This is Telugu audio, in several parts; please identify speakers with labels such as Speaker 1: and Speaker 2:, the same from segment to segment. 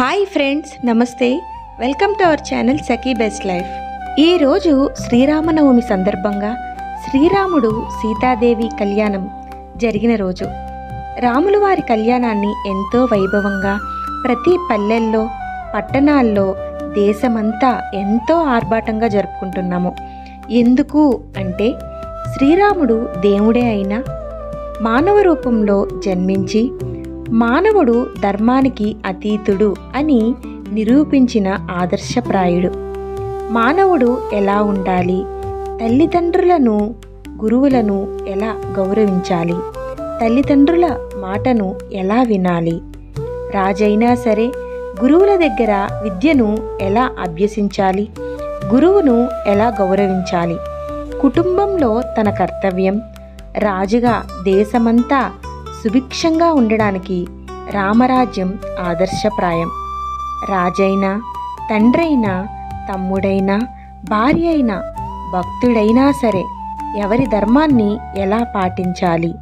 Speaker 1: హాయ్ ఫ్రెండ్స్, నమస్తే. Welcome to our channel Sakhi best life. ఈరోజు శ్రీరామనవమి సందర్భంగా శ్రీరాముడు సీతాదేవి కళ్యాణం జరిగిన రోజు. రాముల వారి కళ్యాణాన్ని ఎంతో వైభవంగా ప్రతి పల్లెల్లో, పట్టణాల్లో, దేశమంతా ఎంతో ఆర్భాటంగా జరుపుకుంటున్నాము. ఎందుకు అంటే శ్రీరాముడు దేవుడే అయినా మానవ రూపంలో జన్మించి మానవుడు ధర్మానికి అతీతుడు అని నిరూపించిన ఆదర్శప్రాయుడు. మానవుడు ఎలా ఉండాలి, తల్లిదండ్రులను, గురువులను ఎలా గౌరవించాలి, తల్లిదండ్రుల మాటను ఎలా వినాలి, రాజైనా సరే గురువుల దగ్గర విద్యను ఎలా అభ్యసించాలి, గురువును ఎలా గౌరవించాలి, కుటుంబంలో తన కర్తవ్యం, రాజుగా దేశమంతా సుభిక్షంగా ఉండడానికి రామరాజ్యం ఆదర్శప్రాయం. రాజైనా, తండ్రైనా, తమ్ముడైనా, భార్య అయినా, భక్తుడైనా సరే ఎవరి ధర్మాన్ని ఎలా పాటించాలి,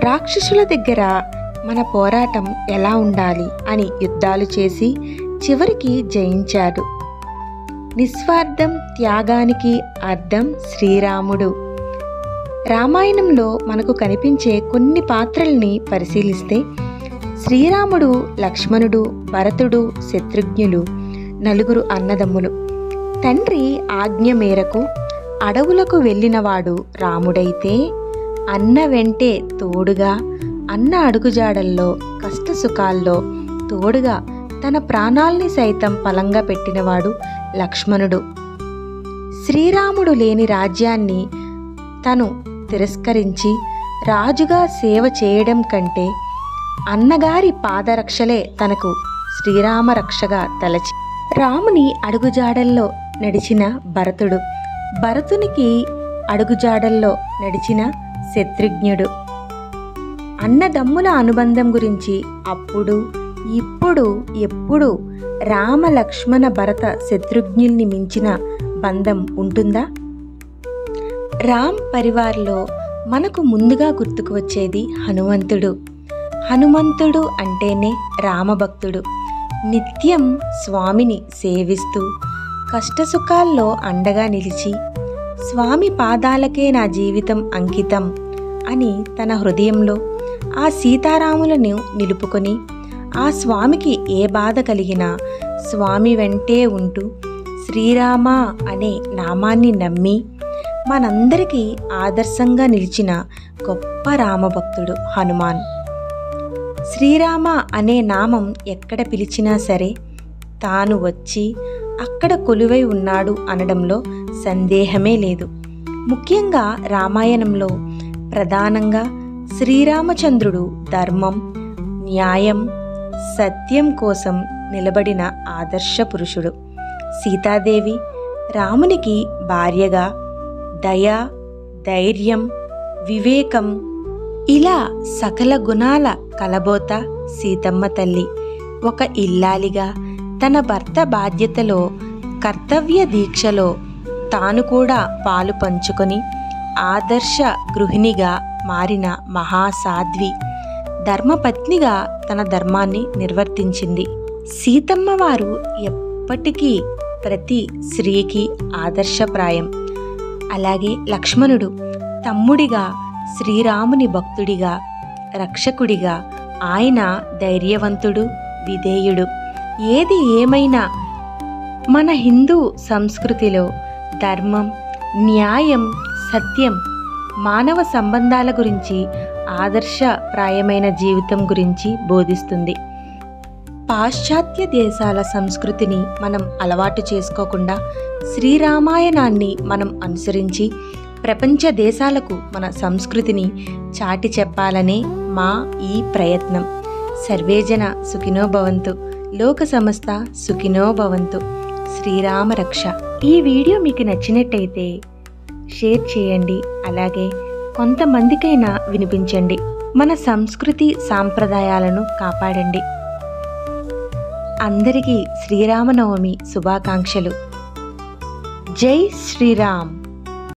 Speaker 1: రాక్షసుల దగ్గర మన పోరాటం ఎలా ఉండాలి అని యుద్ధాలు చేసి చివరికి జయించాడు. నిస్వార్థం త్యాగానికి అర్థం శ్రీరాముడు. రామాయణంలో మనకు కనిపించే కొన్ని పాత్రల్ని పరిశీలిస్తే శ్రీరాముడు, లక్ష్మణుడు, భరతుడు, శత్రుఘ్నులు నలుగురు అన్నదమ్ములు. తండ్రి ఆజ్ఞ మేరకు అడవులకు వెళ్ళినవాడు రాముడైతే అన్న వెంటే తోడుగా, అన్న అడుగుజాడల్లో కష్టసుఖాల్లో తోడుగా తన ప్రాణాల్ని సైతం పలంగా పెట్టినవాడు లక్ష్మణుడు. శ్రీరాముడు లేని రాజ్యాన్ని తను తిరస్కరించి రాజుగా సేవ చేయడం కంటే అన్నగారి పాదరక్షలే తనకు శ్రీరామ రక్షగా తలచి రాముని అడుగుజాడల్లో నడిచిన భరతుడు, భరతునికి అడుగుజాడల్లో నడిచిన శత్రుఘ్నుడు. అన్నదమ్ముల అనుబంధం గురించి అప్పుడు, ఇప్పుడు, ఎప్పుడు రామ, లక్ష్మణ, భరత, శత్రుఘ్నుల్ని మించిన బంధం ఉంటుందా? రామ్ పరివార్లో మనకు ముందుగా గుర్తుకు వచ్చేది హనుమంతుడు. హనుమంతుడు అంటేనే రామభక్తుడు. నిత్యం స్వామిని సేవిస్తూ కష్టసుఖాల్లో అండగా నిలిచి స్వామి పాదాలకే నా జీవితం అంకితం అని తన హృదయంలో ఆ సీతారాములను నిలుపుకొని ఆ స్వామికి ఏ బాధ కలిగినా స్వామి వెంటే ఉంటూ శ్రీరామ అనే నామాన్ని నమ్మి మనందరికీ ఆదర్శంగా నిలిచిన గొప్ప రామభక్తుడు హనుమాన్. శ్రీరామ అనే నామం ఎక్కడ పిలిచినా సరే తాను వచ్చి అక్కడ కొలువై ఉన్నాడు అనడంలో సందేహమే లేదు. ముఖ్యంగా రామాయణంలో ప్రధానంగా శ్రీరామచంద్రుడు ధర్మం, న్యాయం, సత్యం కోసం నిలబడిన ఆదర్శ పురుషుడు. సీతాదేవి రామునికి భార్యగా దయ, ధైర్యం, వివేకం ఇలా సకల గుణాల కలబోత సీతమ్మ తల్లి. ఒక ఇల్లాలిగా తన భర్త బాధ్యతలో, కర్తవ్య దీక్షలో తాను కూడా పాలు పంచుకొని ఆదర్శ గృహిణిగా మారిన మహాసాధ్వి, ధర్మపత్నిగా తన ధర్మాన్ని నిర్వర్తించింది. సీతమ్మ వారు ఎప్పటికీ ప్రతి స్త్రీకి ఆదర్శప్రాయం. అలాగే లక్ష్మణుడు తమ్ముడిగా, శ్రీరాముని భక్తుడిగా, రక్షకుడిగా ఆయన ధైర్యవంతుడు, విధేయుడు. ఏది ఏమైనా మన హిందూ సంస్కృతిలో ధర్మం, న్యాయం, సత్యం, మానవ సంబంధాల గురించి, ఆదర్శప్రాయమైన జీవితం గురించి బోధిస్తుంది. పాశ్చాత్య దేశాల సంస్కృతిని మనం అలవాటు చేసుకోకుండా శ్రీరామాయణాన్ని మనం అనుసరించి ప్రపంచ దేశాలకు మన సంస్కృతిని చాటి చెప్పాలనే మా ఈ ప్రయత్నం. సర్వేజన సుఖినో భవంతు, లోక సమస్త సుఖినో భవంతు. శ్రీరామ రక్ష. ఈ వీడియో మీకు నచ్చినట్టయితే షేర్ చేయండి, అలాగే కొంతమందికైనా వినిపించండి. మన సంస్కృతి సాంప్రదాయాలను కాపాడండి. అందరికీ శ్రీరామనవమి శుభాకాంక్షలు. జై శ్రీరామ్.